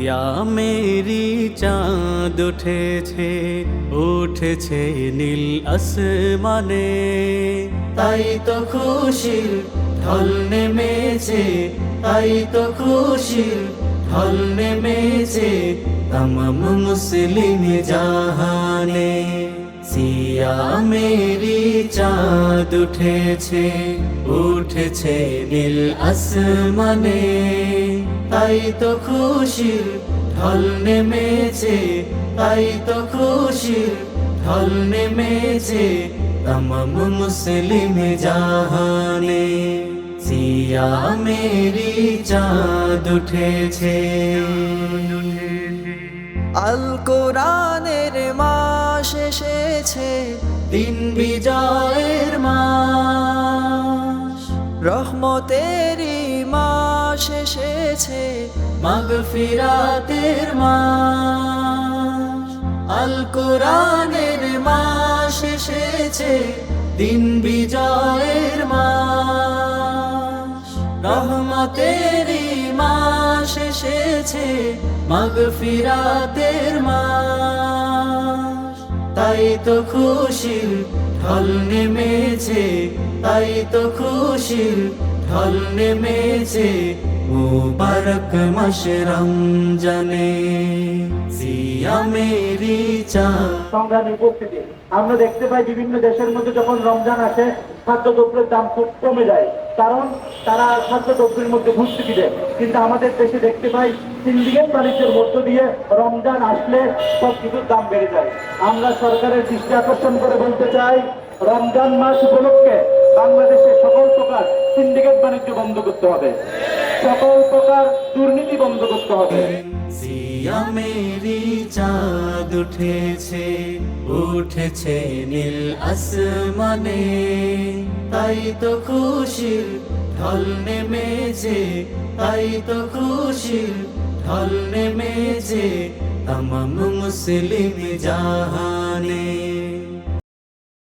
সিয়ামেরি চাঁদ উঠেছে, উঠেছে নীল আসমানে, তাই তো খুশির ঢল নেমেছে, তাই তো খুশির ঢল নেমেছে তমাম মুসলিম জাহানে। সিয়ামেরি চাঁদ উঠেছে, উঠেছে নীল আসমানে, তাই তো খুশির ঢল নেমেছে, তাই তো খুশির ঢল নেমেছে তমাম মুসলিম জাহানে। সিয়ামেরি চাঁদ উঠেছে। আল কোরআনের মাস এসেছে, দিন বিজয়ের মাস, রহমতেরই মাস এসেছে, মাগফিরাতের মাস। আল কোরআনের মাস এসেছে, দিন বিজয়ের মাস, রহমতেরই মাস এসেছে, মাগফিরাতের মাস। তাই তো খুশির ঢল নেমেছে, তাই তো খুশির ঢল নেমেছে মুবারক মাস রমজানে। সিয়ামেরি চাঁদ। সংগ্রামী উপস্থিতি, আমরা দেখতে পাই বিভিন্ন দেশের মধ্যে যখন রমজান আসে খাদ্যদ্রব্যের দাম খুব কমে যায়, কারণ তারা খাদ্যদ্রব্যের মধ্যে ভর্তুকি দেয়। কিন্তু আমাদের দেশে দেখতে পাই সিন্ডিকেট বাণিজ্যের মধ্য দিয়ে রমজান আসলে সব কিছুর দাম বেড়ে যায়। আমরা সরকারের দৃষ্টি আকর্ষণ করে বলতে চাই, রমজান মাস উপলক্ষে বাংলাদেশে সকল প্রকার সিন্ডিকেট বাণিজ্য বন্ধ করতে হবে, সকল প্রকার দুর্নীতি বন্ধ করতে হবে। সিয়ামেরি চাঁদ উঠেছে, উঠেছে নীল আসমানে, তাই তো খুশির ঢল নেমেছে, তাই তো খুশির ঢল নেমেছে তমাম মুসলিম জাহানে।